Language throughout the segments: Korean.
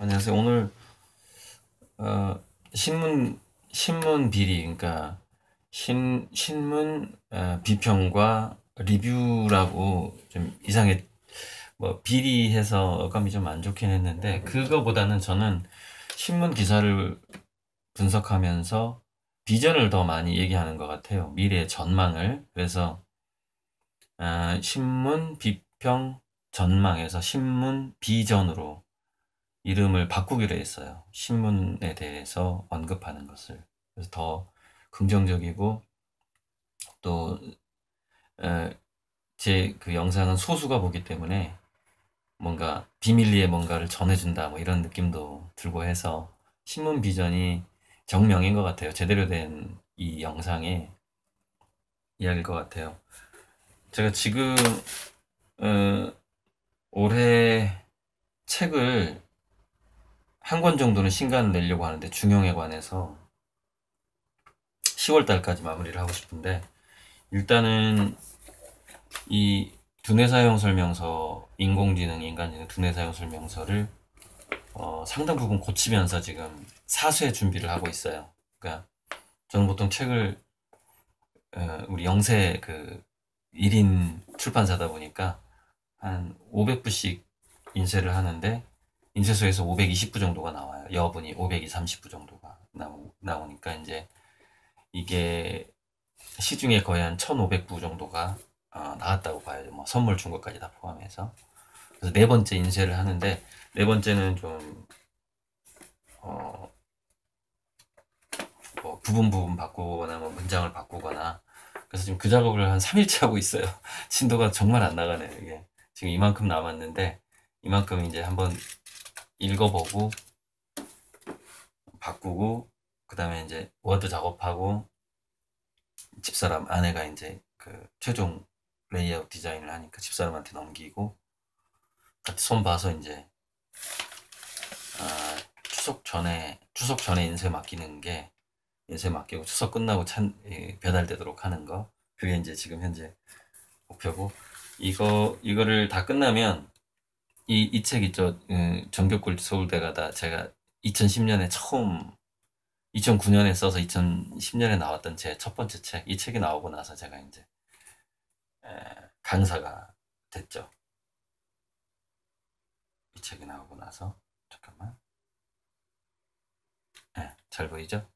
안녕하세요. 오늘 어, 신문 비리, 그러니까 신문 비평과 리뷰라고 좀 이상하게 뭐 비리해서 어감이 좀 안 좋긴 했는데, 그거보다는 저는 신문 기사를 분석하면서 비전을 더 많이 얘기하는 것 같아요. 미래의 전망을. 그래서 신문 비평 전망에서 신문 비전으로 이름을 바꾸기로 했어요. 신문에 대해서 언급하는 것을. 그래서 더 긍정적이고, 또 제 그 영상은 소수가 보기 때문에 뭔가 비밀리에 뭔가를 전해준다 뭐 이런 느낌도 들고 해서 신문 비전이 정명인 것 같아요. 제대로 된 이 영상의 이야기일 것 같아요. 제가 지금 어, 올해 책을 한 권 정도는 신간을 내려고 하는데, 중용에 관해서 10월 달까지 마무리를 하고 싶은데, 일단은 이 두뇌 사용 설명서, 인공지능, 인간지능 두뇌 사용 설명서를 상당 부분 고치면서 지금 사쇄 준비를 하고 있어요. 그러니까 저는 보통 책을 우리 영세 그 1인 출판사다 보니까 한 500부씩 인쇄를 하는데, 인쇄소에서 520부 정도가 나와요. 여분이 530부 정도가 나오니까 이제 이게 시중에 거의 한 1,500부 정도가 나왔다고 봐야죠. 뭐 선물 준 것까지 다 포함해서. 그래서 네 번째 인쇄를 하는데, 네 번째는 좀 어, 뭐 부분 바꾸거나 뭐 문장을 바꾸거나, 그래서 지금 그 작업을 한 3일째 하고 있어요. 진도가 정말 안 나가네요. 이게 지금 이만큼 남았는데, 이만큼 이제 한번 읽어보고 바꾸고, 그 다음에 이제 워드 작업하고, 집사람 아내가 이제 그 최종 레이아웃 디자인을 하니까 집사람한테 넘기고, 같이 손 봐서 이제 추석 전에 인쇄 맡기고 추석 끝나고 배달되도록 하는 거, 그게 이제 지금 현재 목표고, 이거를 다 끝나면 이 책 있죠. 정교골 서울대 가다, 제가 2010년에 처음, 2009년에 써서 2010년에 나왔던 제 첫 번째 책, 이 책이 나오고 나서 제가 이제 강사가 됐죠. 이 책이 나오고 나서. 잠깐만. 잘 보이죠?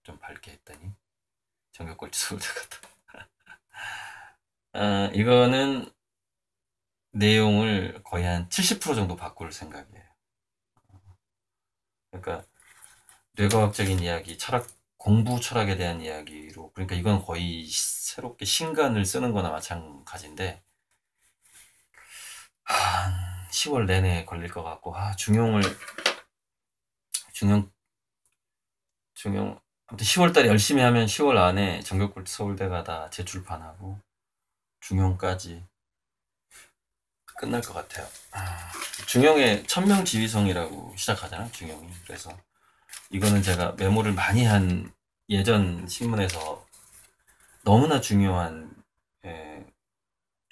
좀 밝게 했더니 정교골 서울대 가다. 이거는 내용을 거의 한 70% 정도 바꿀 생각이에요. 그러니까 뇌과학적인 이야기, 공부 철학에 대한 이야기로, 그러니까 이건 거의 새롭게 신간을 쓰는 거나 마찬가지인데, 한 10월 내내 걸릴 것 같고, 중용, 아무튼 10월 달에 열심히 하면 10월 안에 정교골 서울대가 다 재출판하고, 중용까지 끝날 것 같아요. 중용의 천명 지휘성이라고 시작하잖아요, 중용이. 그래서 이거는 제가 메모를 많이 한 예전 신문에서 너무나 중요한, 예,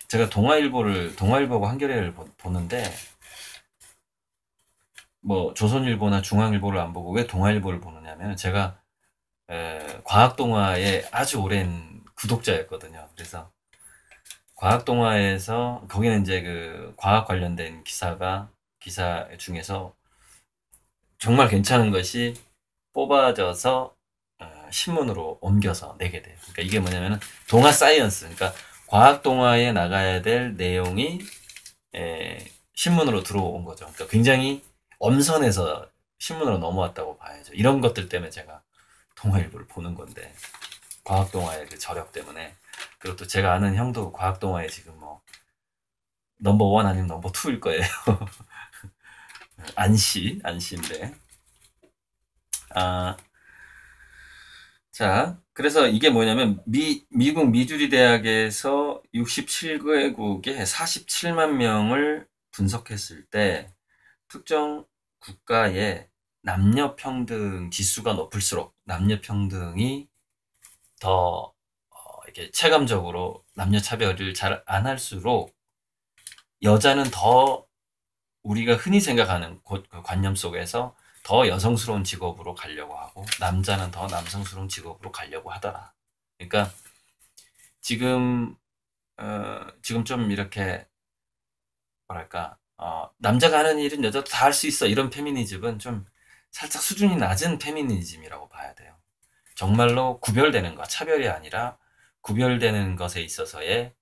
제가 동아일보하고 한겨레를 보는데, 뭐 조선일보나 중앙일보를 안 보고 왜 동아일보를 보느냐면, 제가 과학동화의 아주 오랜 구독자였거든요. 그래서 과학동화에서 거기는 이제 그 과학 관련된 기사 중에서 정말 괜찮은 것이 뽑아져서 신문으로 옮겨서 내게 돼요. 그러니까 이게 뭐냐면은 동화 사이언스, 그러니까 과학 동화에 나가야 될 내용이 신문으로 들어온 거죠. 그러니까 굉장히 엄선해서 신문으로 넘어왔다고 봐야죠. 이런 것들 때문에 제가 동화일보를 보는 건데, 과학 동화의 그 저력 때문에. 그리고 또 제가 아는 형도 과학 동화에 지금 뭐 넘버 원 아니면 넘버 투일 거예요. 안시인데. 아, 자, 그래서 이게 뭐냐면, 미국 미주리 대학에서 67개국에 47만 명을 분석했을 때, 특정 국가의 남녀 평등 지수가 높을수록, 남녀 평등이 더 이렇게 체감적으로 남녀 차별을 잘 안 할수록, 여자는 더 우리가 흔히 생각하는 그 관념 속에서 더 여성스러운 직업으로 가려고 하고 남자는 더 남성스러운 직업으로 가려고 하더라. 그러니까 지금 지금 좀 이렇게 뭐랄까 남자가 하는 일은 여자도 다 할 수 있어 이런 페미니즘은 좀 살짝 수준이 낮은 페미니즘이라고 봐야 돼요. 정말로 구별되는 것, 차별이 아니라 구별되는 것에 있어서의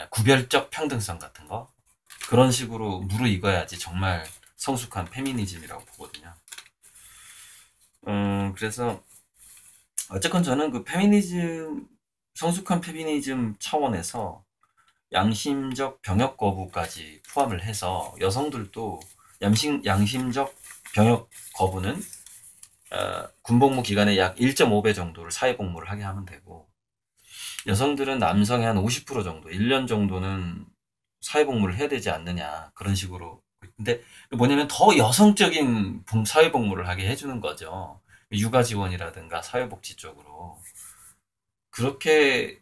구별적 평등성 같은 거 그런 식으로 무르익어야지 정말 성숙한 페미니즘이라고 보거든요. 그래서 어쨌건 저는 그 페미니즘 성숙한 페미니즘 차원에서 양심적 병역 거부까지 포함을 해서 여성들도 양심적 병역 거부는 군복무 기간의 약 1.5배 정도를 사회복무를 하게 하면 되고 여성들은 남성의 한 50% 정도 1년 정도는 사회복무를 해야 되지 않느냐 그런 식으로 근데 뭐냐면 더 여성적인 사회복무를 하게 해주는 거죠. 육아지원이라든가 사회복지 쪽으로 그렇게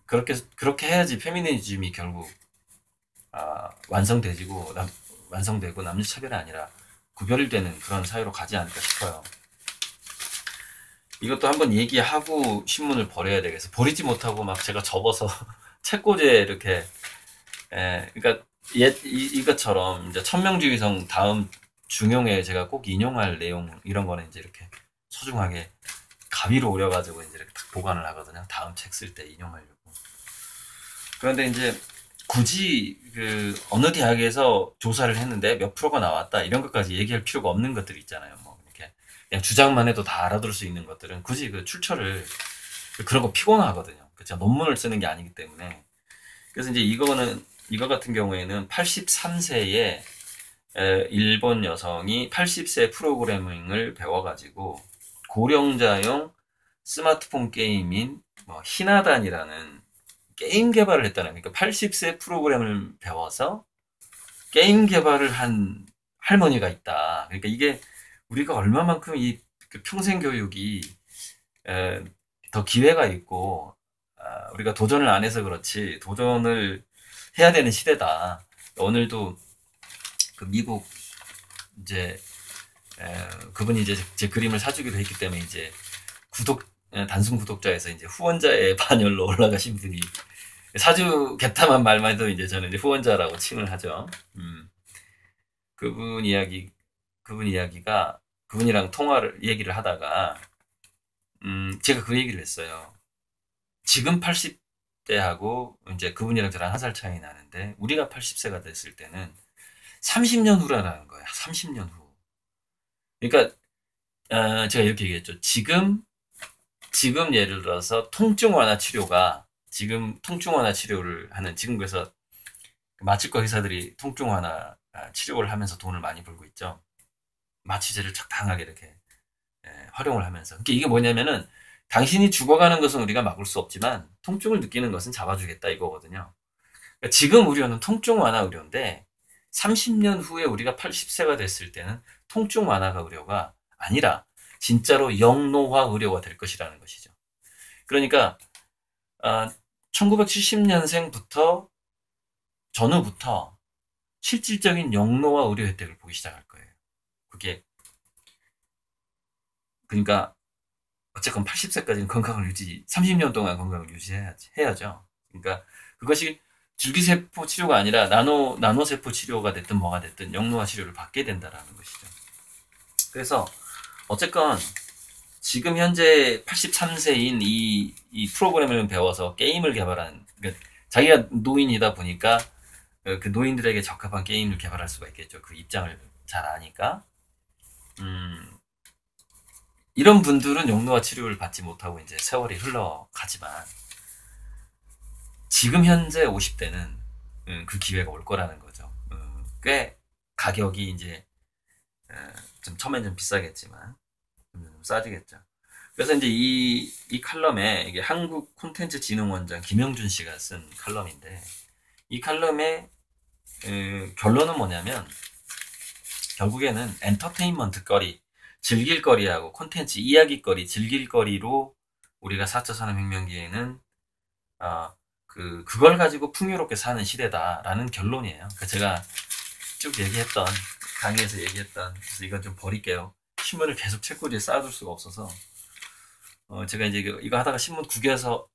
그렇게 해야지 페미니즘이 결국 완성되고 남녀 차별이 아니라 구별되는 그런 사회로 가지 않을까 싶어요. 이것도 한번 얘기하고 신문을 버려야 되겠어. 버리지 못하고 막 제가 접어서 책꽂이에 이렇게 그러니까 이것처럼 이제 천명주의성 다음 중용에 제가 꼭 인용할 내용 이런 거는 이제 이렇게 소중하게 가위로 오려가지고 이제 이렇게 딱 보관을 하거든요. 다음 책 쓸 때 인용하려고. 그런데 이제 굳이 그 어느 대학에서 조사를 했는데 몇 프로가 나왔다 이런 것까지 얘기할 필요가 없는 것들이 있잖아요. 뭐 이렇게 그냥 주장만 해도 다 알아들을 수 있는 것들은 굳이 그 출처를 그런 거 피곤하거든요. 그쵸? 논문을 쓰는 게 아니기 때문에. 그래서 이제 이거 같은 경우에는 83세의 일본 여성이 80세 프로그래밍을 배워가지고 고령자용 스마트폰 게임인 뭐 히나단이라는 게임 개발을 했다는 그러니까 80세 프로그램을 배워서 게임 개발을 한 할머니가 있다. 그러니까 이게 우리가 얼마만큼 그 평생 교육이 더 기회가 있고 우리가 도전을 안 해서 그렇지 도전을 해야 되는 시대다. 오늘도 그 미국 이제 그분이 이제 제 그림을 사주기로 했기 때문에 이제 단순 구독자에서 이제 후원자의 반열로 올라가신 분이 사주겠다만 말만 해도 이제 저는 이제 후원자라고 칭을 하죠. 그분 이야기가 그분이랑 얘기를 하다가 제가 그 얘기를 했어요. 지금 80대하고 이제 그분이랑 저랑 한 살 차이 나는데 우리가 80세가 됐을 때는 30년 후라는 거야. 30년 후. 그러니까 제가 이렇게 얘기했죠. 지금 예를 들어서 통증 완화 치료를 하는 지금 그래서 마취과 의사들이 통증 완화 치료를 하면서 돈을 많이 벌고 있죠. 마취제를 적당하게 이렇게 활용을 하면서. 그러니까 이게 뭐냐면은 당신이 죽어가는 것은 우리가 막을 수 없지만 통증을 느끼는 것은 잡아주겠다 이거거든요. 그러니까 지금 의료는 통증 완화 의료인데 30년 후에 우리가 80세가 됐을 때는 통증 완화가 의료가 아니라 진짜로 영노화 의료가 될 것이라는 것이죠. 그러니까 1970년생부터 전후부터 실질적인 영노화 의료 혜택을 보기 시작할 거예요. 그게 그러니까 어쨌건 80세까지는 건강을 30년 동안 건강을 해야죠. 그러니까 그것이 줄기세포 치료가 아니라 나노세포 치료가 됐든 뭐가 됐든 영노화 치료를 받게 된다라는 것이죠. 그래서 어쨌건 지금 현재 83세인 이 프로그램을 배워서 게임을 개발한 그러니까 자기가 노인이다 보니까 그 노인들에게 적합한 게임을 개발할 수가 있겠죠. 그 입장을 잘 아니까. 이런 분들은 영노화 치료를 받지 못하고 이제 세월이 흘러가지만 지금 현재 50대는 그 기회가 올 거라는 거죠. 꽤 가격이 이제 좀 처음엔 좀 비싸겠지만 좀 싸지겠죠. 그래서 이제 이 칼럼에 이게 한국콘텐츠진흥원장 김영준 씨가 쓴 칼럼인데 이 칼럼의 결론은 뭐냐면 결국에는 엔터테인먼트 거리, 즐길 거리하고 콘텐츠, 이야기거리, 즐길 거리로 우리가 4차 산업혁명기에는 그걸 가지고 풍요롭게 사는 시대다라는 결론이에요. 그러니까 제가 쭉 얘기했던, 강의에서 얘기했던, 그래서 이건 좀 버릴게요. 신문을 계속 책꽂이에 쌓아둘 수가 없어서. 제가 이제 이거 하다가 신문 구겨서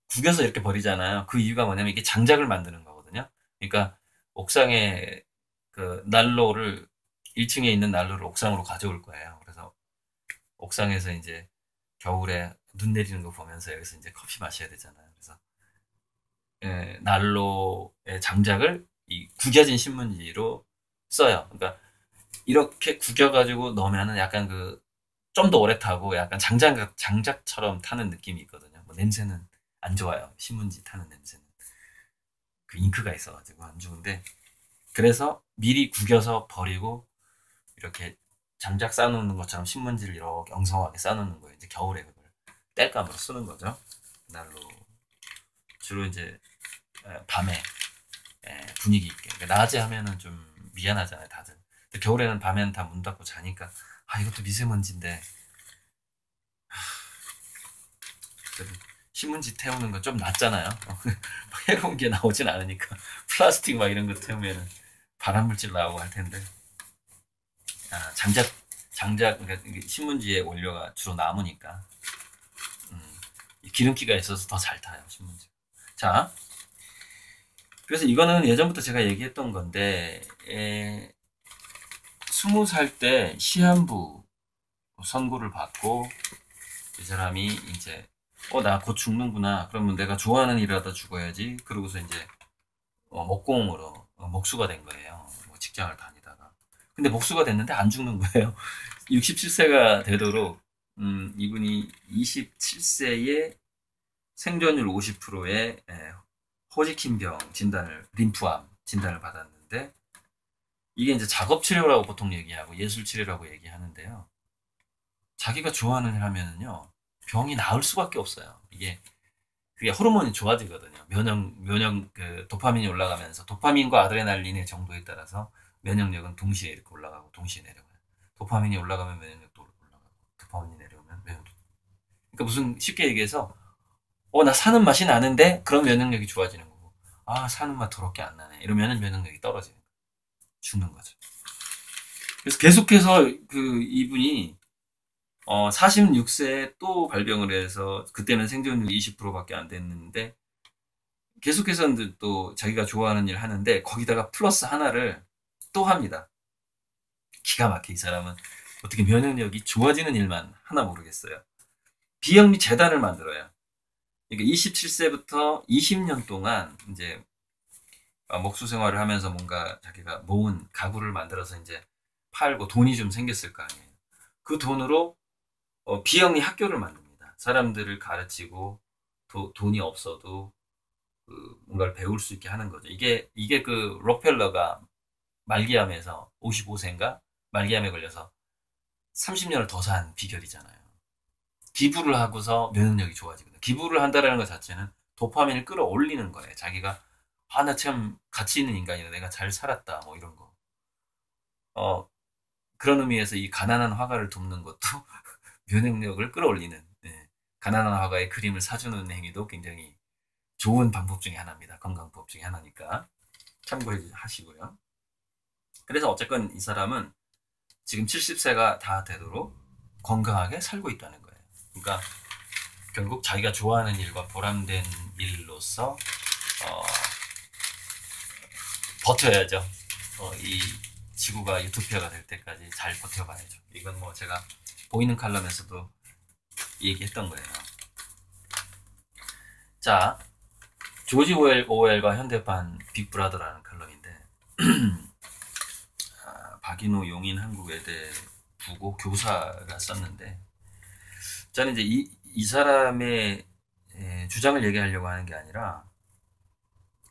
이렇게 버리잖아요. 그 이유가 뭐냐면 이게 장작을 만드는 거거든요. 그러니까 옥상에 그 난로를 1층에 있는 난로를 옥상으로 가져올 거예요. 그래서 옥상에서 이제 겨울에 눈 내리는 거 보면서 여기서 이제 커피 마셔야 되잖아요. 그래서 난로의 장작을 이 구겨진 신문지로 써요. 그러니까 이렇게 구겨가지고 넣으면은 약간 그 좀 더 오래 타고 약간 장작처럼 타는 느낌이 있거든요. 뭐 냄새는 안 좋아요. 신문지 타는 냄새는. 그 잉크가 있어가지고 안 좋은데. 그래서 미리 구겨서 버리고 이렇게 장작 쌓아놓는 것처럼 신문지를 이렇게 엉성하게 쌓아놓는 거예요. 이제 겨울에 그걸 땔감으로 쓰는 거죠. 난로. 주로 이제 밤에 분위기 있게. 그러니까 낮에 하면은 좀 미안하잖아요, 다들. 근데 겨울에는 밤에는 다 문 닫고 자니까 이것도 미세먼지인데 그래도 신문지 태우는 건 좀 낫잖아요. 해로운 게 나오진 않으니까 플라스틱 막 이런 거 태우면 발암물질 나오고 할 텐데 장작 그러니까 신문지의 원료가 주로 나무니까 기름기가 있어서 더 잘 타요, 신문지. 자, 그래서 이거는 예전부터 제가 얘기했던 건데 20살 때 시한부 선고를 받고 이 사람이 이제 나 곧 죽는구나. 그러면 내가 좋아하는 일을 하다 죽어야지. 그러고서 이제 목공으로 목수가 된 거예요. 뭐 직장을 다니다가. 근데 목수가 됐는데 안 죽는 거예요. 67세가 되도록 이분이 27세에 생존율 50%의 호지킨병 림프암 진단을 받았는데 이게 이제 작업 치료라고 보통 얘기하고 예술 치료라고 얘기하는데요. 자기가 좋아하는 일 하면은요 병이 나을 수밖에 없어요. 그게 호르몬이 좋아지거든요. 면역 그 도파민이 올라가면서 도파민과 아드레날린의 정도에 따라서 면역력은 동시에 이렇게 올라가고 동시에 내려가요. 도파민이 올라가면 면역력도 올라가고 도파민이 내려오면 면역도. 그러니까 무슨 쉽게 얘기해서 나 사는 맛이 나는데 그럼 면역력이 좋아지는 거고 사는 맛 더럽게 안 나네 이러면은 면역력이 떨어지는 거예요. 죽는 거죠. 그래서 계속해서 그 이분이 46세에 또 발병을 해서 그때는 생존율 20%밖에 안 됐는데 계속해서 또 자기가 좋아하는 일 하는데 거기다가 플러스 하나를 또 합니다. 기가 막혀. 이 사람은 어떻게 면역력이 좋아지는 일만 하나 모르겠어요. 비영리 재단을 만들어요. 그러니까 27세부터 20년 동안 이제 목수 생활을 하면서 뭔가 자기가 모은 가구를 만들어서 이제 팔고 돈이 좀 생겼을 거 아니에요. 그 돈으로 비영리 학교를 만듭니다. 사람들을 가르치고 돈이 없어도 뭔가를 배울 수 있게 하는 거죠. 이게 그 록펠러가 말기암에서 55세인가 말기암에 걸려서 30년을 더 산 비결이잖아요. 기부를 하고서 면역력이 좋아지거든요. 기부를 한다는 것 자체는 도파민을 끌어올리는 거예요. 자기가 나 참 가치 있는 인간이다. 내가 잘 살았다. 뭐 이런 거. 그런 의미에서 이 가난한 화가를 돕는 것도 면역력을 끌어올리는 가난한 화가의 그림을 사주는 행위도 굉장히 좋은 방법 중에 하나입니다. 건강법 중에 하나니까 참고해 하시고요. 그래서 어쨌건 이 사람은 지금 70세가 다 되도록 건강하게 살고 있다는 거예요. 그러니까 결국 자기가 좋아하는 일과 보람된 일로서 버텨야죠. 이 지구가 유토피아가 될 때까지 잘 버텨봐야죠. 이건 뭐 제가 보이는 칼럼에서도 얘기했던 거예요. 자, 조지 오웰과 현대판 빅브라더라는 칼럼인데 박인호 용인 한국외대 부고 교사가 썼는데 저는 이제 이 사람의 주장을 얘기하려고 하는 게 아니라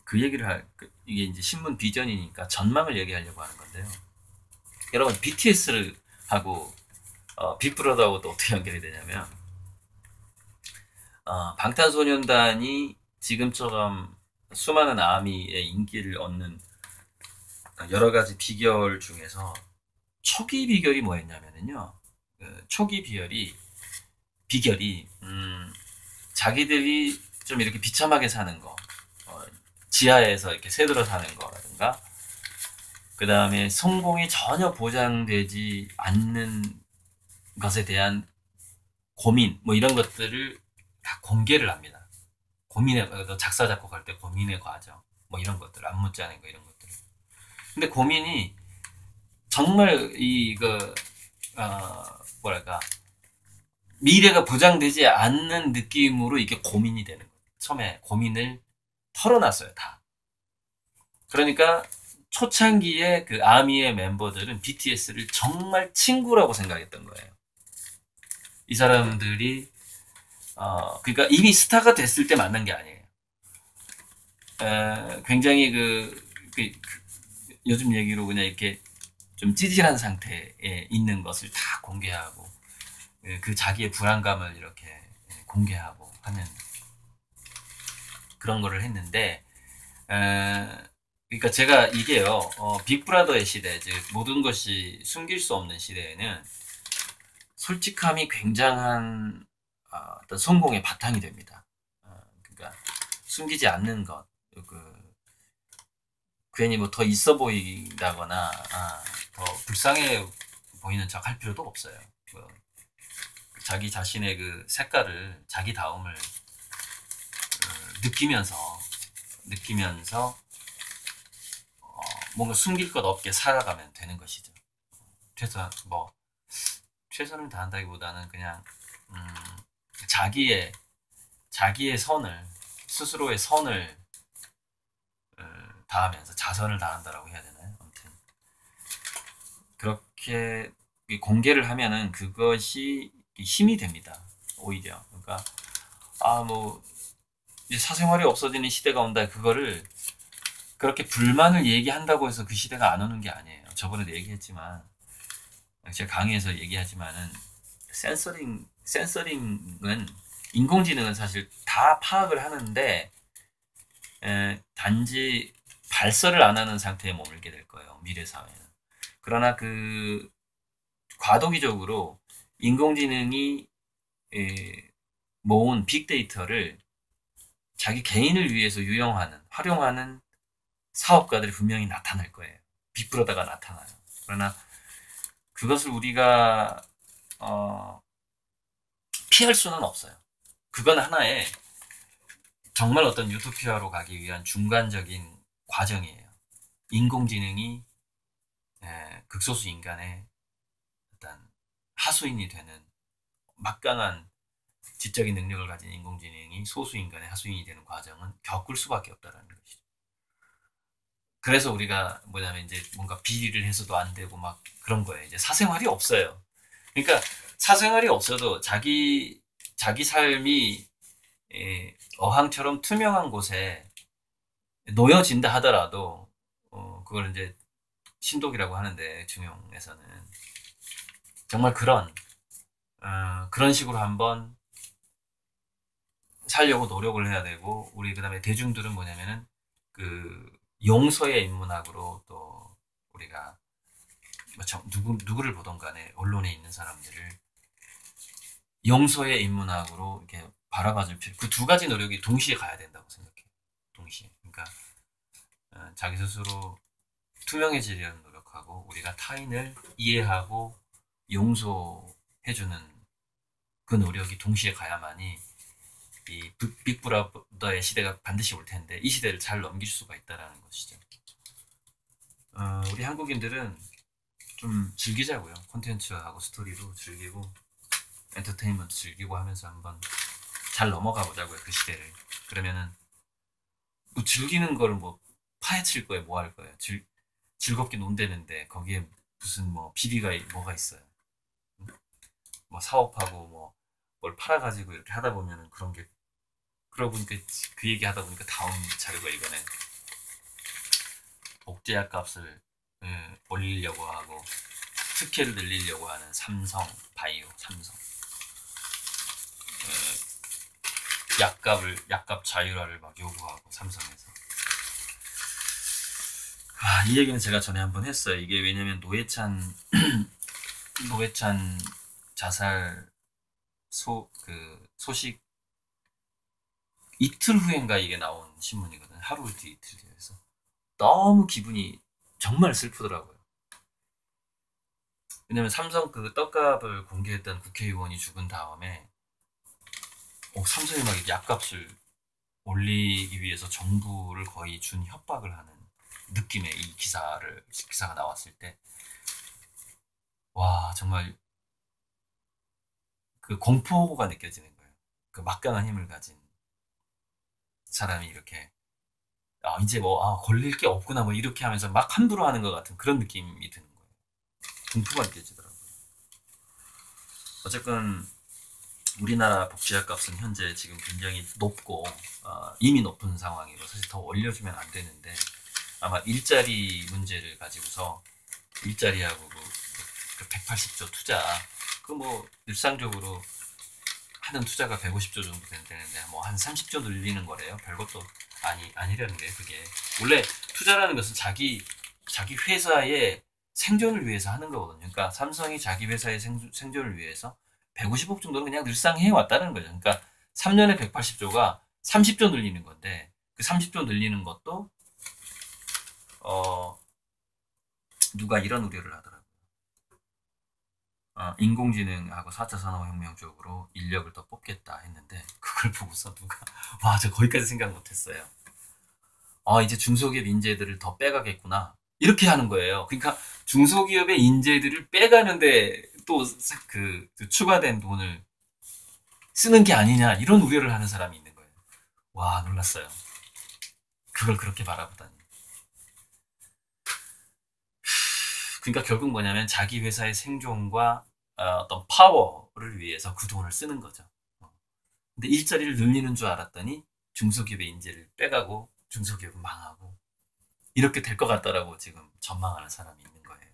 그 얘기를 이게 이제 신문 비전이니까 전망을 얘기하려고 하는 건데요. 여러분 BTS를 하고 빅브라더하고 또 어떻게 연결이 되냐면 방탄소년단이 지금처럼 수많은 아미의 인기를 얻는 여러 가지 비결 중에서 초기 비결이 뭐였냐면요. 초기 비결이 자기들이 좀 이렇게 비참하게 사는 거, 지하에서 이렇게 새들어 사는 거라든가, 그 다음에 성공이 전혀 보장되지 않는 것에 대한 고민, 뭐 이런 것들을 다 공개를 합니다. 고민의, 작사, 작곡할 때 고민의 과정, 뭐 이런 것들, 안묻지 않은 거, 이런 것들. 근데 고민이 정말 뭐랄까, 미래가 보장되지 않는 느낌으로 이게 고민이 되는 거예요. 처음에 고민을 털어놨어요, 다. 그러니까 초창기에 그 아미의 멤버들은 BTS를 정말 친구라고 생각했던 거예요. 이 사람들이 그러니까 이미 스타가 됐을 때 만난 게 아니에요. 굉장히 요즘 얘기로 그냥 이렇게 좀 찌질한 상태에 있는 것을 다 공개하고 그 자기의 불안감을 이렇게 공개하고 하는 그런 거를 했는데 그러니까 제가 이게요 빅브라더의 시대, 즉 모든 것이 숨길 수 없는 시대에는 솔직함이 굉장한 어떤 성공의 바탕이 됩니다. 그러니까 숨기지 않는 것, 괜히 뭐 더 있어 보인다거나 더 불쌍해 보이는 척 할 필요도 없어요. 자기 자신의 그 색깔을, 자기다움을 느끼면서 뭔가 숨길 것 없게 살아가면 되는 것이죠. 최선을 다한다기보다는 그냥 자기의 선을, 스스로의 선을 다하면서 자선을 다한다라고 해야 되나요? 아무튼 그렇게 공개를 하면은 그것이 힘이 됩니다. 오히려. 그러니까 이제 사생활이 없어지는 시대가 온다. 그거를 그렇게 불만을 얘기한다고 해서 그 시대가 안 오는 게 아니에요. 저번에도 얘기했지만, 제가 강의에서 얘기하지만은 센서링은, 인공지능은 사실 다 파악을 하는데 단지 발설을 안 하는 상태에 머물게 될 거예요. 미래 사회는. 그러나 과도기적으로 인공지능이 모은 빅데이터를 자기 개인을 위해서 활용하는 사업가들이 분명히 나타날 거예요. 빅브라더가 나타나요. 그러나 그것을 우리가 피할 수는 없어요. 그건 하나의 정말 어떤 유토피아로 가기 위한 중간적인 과정이에요. 인공지능이 극소수 인간의 어떤 하수인이 되는, 막강한 지적인 능력을 가진 인공지능이 소수 인간의 하수인이 되는 과정은 겪을 수밖에 없다는 것이죠. 그래서 우리가 뭐냐면 이제 뭔가 비리를 해서도 안 되고 막 그런 거예요. 이제 사생활이 없어요. 그러니까 사생활이 없어도 자기 삶이 어항처럼 투명한 곳에 놓여진다 하더라도 그걸 이제 신독이라고 하는데, 중용에서는 정말 그런 식으로 한번 살려고 노력을 해야 되고, 우리 그다음에 대중들은 뭐냐면은 용서의 인문학으로, 또 우리가 누구를 보던 간에 언론에 있는 사람들을 용서의 인문학으로 이렇게 바라봐줄 필요, 그 두 가지 노력이 동시에 가야 된다고 생각해요. 동시에. 그러니까 자기 스스로 투명해지려는 노력하고, 우리가 타인을 이해하고 용서해주는 그 노력이 동시에 가야만이 이 빅브라더의 시대가 반드시 올 텐데, 이 시대를 잘 넘길 수가 있다라는 것이죠. 우리 한국인들은 좀 즐기자고요. 콘텐츠하고 스토리도 즐기고 엔터테인먼트 즐기고 하면서 한번 잘 넘어가 보자고요, 그 시대를. 그러면은 뭐 즐기는 걸 뭐 파헤칠 거예요, 뭐 할 거예요. 즐겁게 논대는데 거기에 무슨 뭐 비리가 뭐가 있어요. 뭐 사업하고 뭐 뭘 팔아가지고 이렇게 하다 보면은 그러고 보니까 그 얘기 하다 보니까 다음 자료가 이거네. 복제약 값을 올리려고 하고 특혜를 늘리려고 하는 삼성 약값 자율화를 막 요구하고, 삼성에서. 이 얘기는 제가 전에 한번 했어요. 이게 왜냐면 노회찬 자살 소식 이틀 후인가 이게 나온 신문이거든요. 하루 이틀 뒤에서. 너무 기분이 정말 슬프더라고요. 왜냐면 삼성 그 떡값을 공개했던 국회의원이 죽은 다음에 삼성이 막 약값을 올리기 위해서 정부를 거의 준 협박을 하는 느낌의 이 기사가 나왔을 때, 와, 정말 그 공포가 느껴지는 거예요. 그 막강한 힘을 가진 사람이 이렇게, 이제 걸릴 게 없구나, 뭐, 이렇게 하면서 막 함부로 하는 것 같은 그런 느낌이 드는 거예요. 공포가 느껴지더라고요. 어쨌건, 우리나라 복지학 값은 현재 지금 굉장히 높고, 이미 높은 상황이고, 사실 더 올려주면 안 되는데, 아마 일자리 문제를 가지고서, 일자리하고 그 180조 투자, 그 뭐, 일상적으로 하는 투자가 150조 정도 되는데, 뭐, 한 30조 늘리는 거래요. 별것도 아니라는 게, 그게. 원래 투자라는 것은 자기 회사의 생존을 위해서 하는 거거든요. 그러니까 삼성이 자기 회사의 생존을 위해서 150억 정도는 그냥 늘상 해왔다는 거죠. 그러니까 3년에 180조가 30조 늘리는 건데, 그 30조 늘리는 것도, 누가 이런 우려를 하더라고요. 인공지능하고 4차 산업혁명 쪽으로 인력을 더 뽑겠다 했는데, 그걸 보고서 누가, 와, 저 거기까지 생각 못했어요. 이제 중소기업 인재들을 더 빼가겠구나. 이렇게 하는 거예요. 그러니까 중소기업의 인재들을 빼가는데 또 그 추가된 돈을 쓰는 게 아니냐, 이런 우려를 하는 사람이 있는 거예요. 와, 놀랐어요. 그걸 그렇게 바라보다니. 그러니까 결국 뭐냐면 자기 회사의 생존과 어떤 파워를 위해서 그 돈을 쓰는 거죠. 근데 일자리를 늘리는 줄 알았더니 중소기업의 인재를 빼가고 중소기업은 망하고, 이렇게 될 것 같다라고 지금 전망하는 사람이 있는 거예요.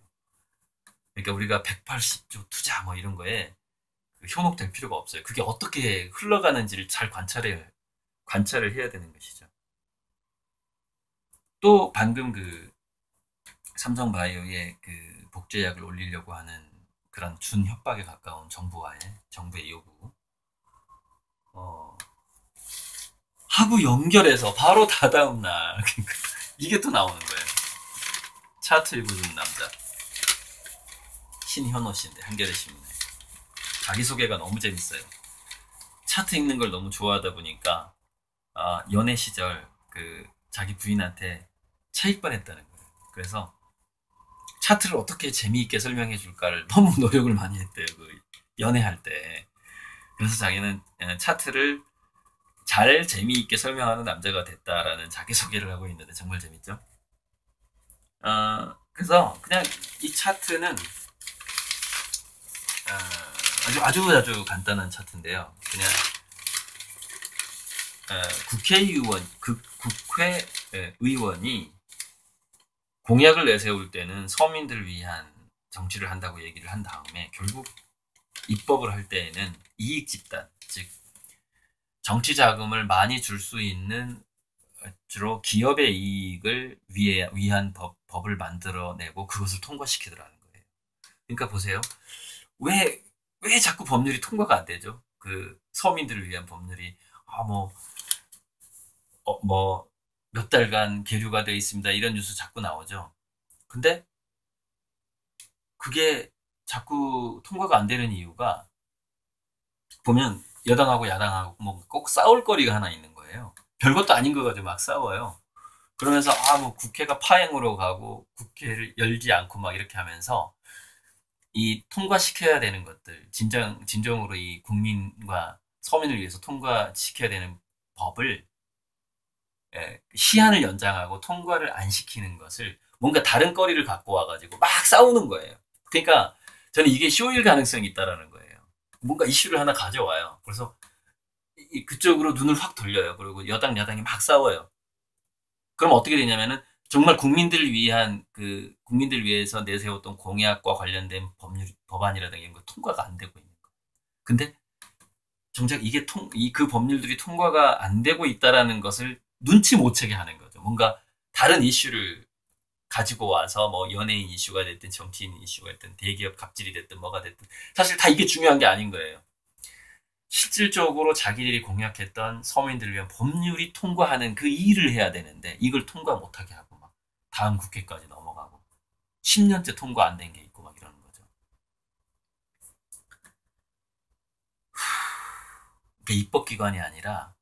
그러니까 우리가 180조 투자 뭐 이런 거에 현혹될 필요가 없어요. 그게 어떻게 흘러가는지를 잘 관찰을 해야 되는 것이죠. 또 방금 그 삼성바이오의 그 복제약을 올리려고 하는 그런 준협박에 가까운 정부의 요구, 하고 연결해서 바로 다다음 날 이게 또 나오는 거예요. 차트 읽어주는 남자 신현호 씨인데, 한겨레 신문에 자기소개가 너무 재밌어요. 차트 읽는 걸 너무 좋아하다 보니까 연애 시절 그 자기 부인한테 차익반했다는 거예요. 그래서 차트를 어떻게 재미있게 설명해 줄까를 너무 노력을 많이 했대요. 그 연애할 때. 그래서 자기는 차트를 잘 재미있게 설명하는 남자가 됐다라는 자기소개를 하고 있는데 정말 재밌죠? 그래서 그냥 이 차트는 아주 간단한 차트인데요. 그냥 국회의원이 공약을 내세울 때는 서민들을 위한 정치를 한다고 얘기를 한 다음에, 결국 입법을 할 때에는 이익 집단, 즉 정치 자금을 많이 줄 수 있는 주로 기업의 이익을 위한 법을 만들어내고 그것을 통과시키더라는 거예요. 그러니까 보세요. 왜 자꾸 법률이 통과가 안 되죠? 그 서민들을 위한 법률이 몇 달간 계류가 되어 있습니다, 이런 뉴스 자꾸 나오죠. 근데 그게 자꾸 통과가 안 되는 이유가, 보면 여당하고 야당하고 뭐 꼭 싸울 거리가 하나 있는 거예요. 별것도 아닌 거 가지고 막 싸워요. 그러면서 뭐 국회가 파행으로 가고 국회를 열지 않고 막 이렇게 하면서 이 통과시켜야 되는 것들, 진정으로 이 국민과 서민을 위해서 통과시켜야 되는 법을 시한을 연장하고 통과를 안 시키는 것을 뭔가 다른 거리를 갖고 와가지고 막 싸우는 거예요. 그러니까 저는 이게 쇼일 가능성이 있다라는 거예요. 뭔가 이슈를 하나 가져와요. 그래서 그쪽으로 눈을 확 돌려요. 그리고 여당 야당이 막 싸워요. 그럼 어떻게 되냐면은 정말 국민들을 위해서 내세웠던 공약과 관련된 법안이라든가 이런 거 통과가 안 되고 있는 거예요. 근데 정작 이게 그 법률들이 통과가 안 되고 있다라는 것을 눈치 못 채게 하는 거죠. 뭔가 다른 이슈를 가지고 와서 뭐 연예인 이슈가 됐든 정치인 이슈가 됐든 대기업 갑질이 됐든 뭐가 됐든 사실 다 이게 중요한 게 아닌 거예요. 실질적으로 자기들이 공약했던 서민들을 위한 법률이 통과하는 그 일을 해야 되는데, 이걸 통과 못하게 하고 막 다음 국회까지 넘어가고, 10년째 통과 안 된 게 있고 막 이러는 거죠. 그게 입법기관이 아니라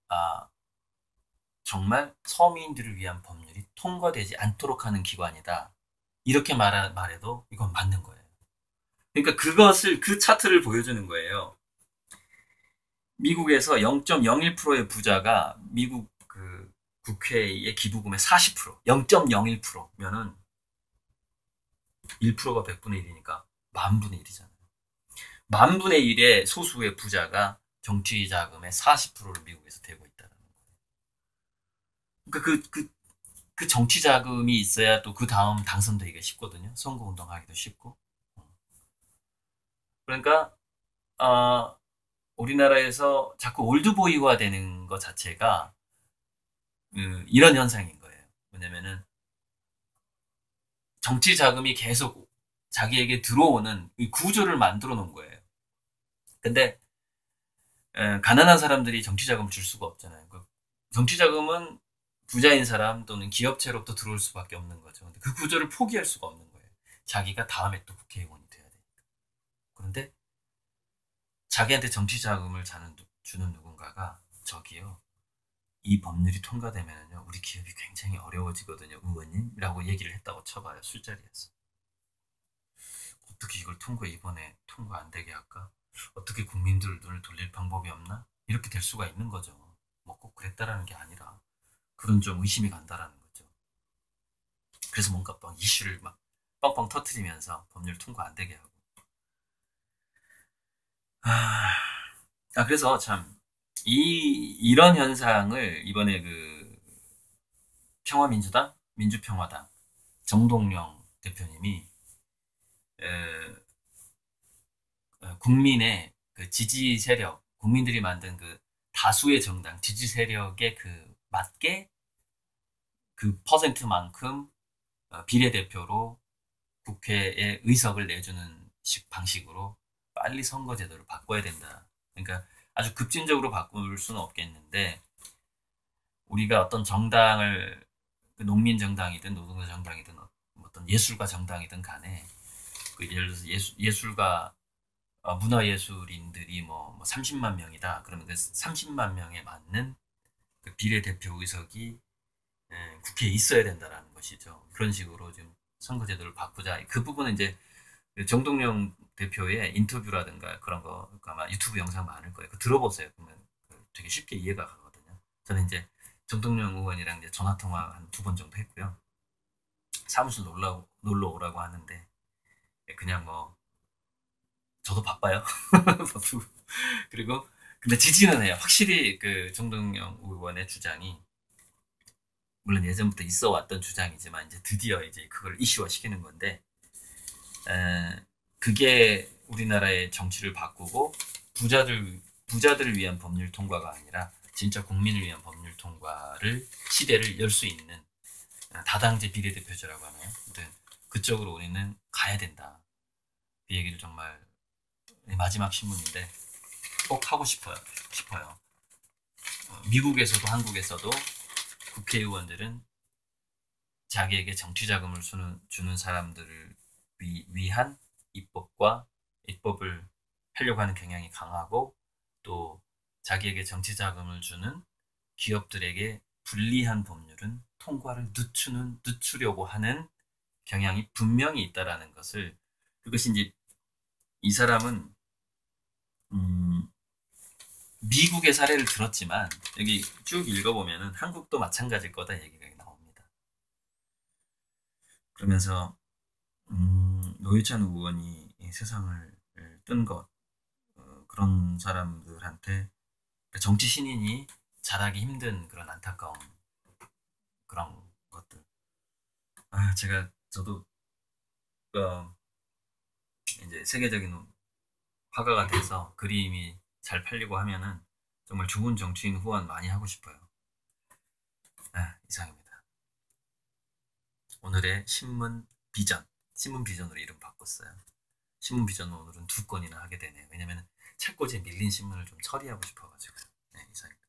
아, 정말 서민들을 위한 법률이 통과되지 않도록 하는 기관이다. 이렇게 말해도 이건 맞는 거예요. 그러니까 그 차트를 보여주는 거예요. 미국에서 0.01%의 부자가 미국 그 국회의 기부금의 40%, 0.01%면은 1%가 100분의 1이니까 만분의 1이잖아요. 만분의 1의 소수의 부자가 정치 자금의 40%를 미국에서 대고 있다는 거예요. 그러니까 그 정치 자금이 있어야 또 그 다음 당선되기가 쉽거든요. 선거운동하기도 쉽고. 그러니까 우리나라에서 자꾸 올드보이화 되는 것 자체가 이런 현상인 거예요. 왜냐면은 정치 자금이 계속 자기에게 들어오는 이 구조를 만들어 놓은 거예요. 근데 가난한 사람들이 정치 자금을 줄 수가 없잖아요. 정치 자금은 부자인 사람 또는 기업체로부터 들어올 수밖에 없는 거죠. 근데 그 구조를 포기할 수가 없는 거예요. 자기가 다음에 또 국회의원이 돼야 되니까. 그런데 자기한테 정치 자금을 주는 누군가가 저기요. 이 법률이 통과되면요. 우리 기업이 굉장히 어려워지거든요. 의원님이라고 얘기를 했다고 쳐봐요. 술자리에서. 어떻게 이걸 이번에 통과 안 되게 할까? 어떻게 국민들 눈을 돌릴 방법이 없나? 이렇게 될 수가 있는 거죠. 뭐 꼭 그랬다라는 게 아니라 그런 좀 의심이 간다라는 거죠. 그래서 뭔가 막 이슈를 막 빵빵 터트리면서 법률 통과 안 되게 하고. 그래서 참 이런 현상을 이번에 그 평화민주당, 민주평화당 정동영 대표님이 국민의 그 지지 세력, 국민들이 만든 그 다수의 정당 지지 세력에 그 맞게 그 퍼센트만큼 비례대표로 국회에 의석을 내주는 방식으로 빨리 선거제도를 바꿔야 된다. 그러니까 아주 급진적으로 바꿀 수는 없겠는데 우리가 어떤 정당을 농민 정당이든 노동자 정당이든 어떤 예술가 정당이든 간에 예를 들어서 예술가 문화예술인들이 뭐 30만 명이다. 그러면 그 30만 명에 맞는 그 비례대표 의석이 국회에 있어야 된다라는 것이죠. 그런 식으로 지금 선거제도를 바꾸자. 그 부분은 이제 정동영 대표의 인터뷰라든가 그런 거 아마 유튜브 영상 많을 거예요. 그 들어보세요. 그러면 되게 쉽게 이해가 가거든요. 저는 이제 정동영 의원이랑 이제 전화 통화 한 2번 정도 했고요. 사무실 놀러 오라고 하는데 그냥 뭐 저도 바빠요. 그리고 근데 지지는 해요. 확실히 그 정동영 의원의 주장이 물론 예전부터 있어 왔던 주장이지만 이제 드디어 이제 그걸 이슈화 시키는 건데 그게 우리나라의 정치를 바꾸고 부자들을 위한 법률 통과가 아니라 진짜 국민을 위한 법률 통과를 시대를 열 수 있는 다당제 비례대표제라고 하나요? 그쪽으로 우리는 가야 된다. 그 얘기를 정말 마지막 신문인데 꼭 하고 싶어요. 미국에서도 한국에서도 국회의원들은 자기에게 정치 자금을 주는 사람들을 위한 입법을 하려고 하는 경향이 강하고 또 자기에게 정치 자금을 주는 기업들에게 불리한 법률은 통과를 늦추려고 하는 경향이 분명히 있다라는 것을 그것이 이제 이 사람은 미국의 사례를 들었지만 여기 쭉 읽어보면은 한국도 마찬가지일 거다 얘기가 나옵니다. 그러면서 노회찬 의원이 세상을 뜬 것 그런 사람들한테 정치 신인이 잘하기 힘든 그런 안타까운 그런 것들. 저도 이제 세계적인 화가가 돼서 그림이 잘 팔리고 하면은 정말 좋은 정치인 후원 많이 하고 싶어요. 이상입니다. 오늘의 신문 비전으로 이름 바꿨어요. 신문 비전은 오늘은 2건이나 하게 되네요. 왜냐면 책꽂이에 밀린 신문을 좀 처리하고 싶어가지고. 이상입니다.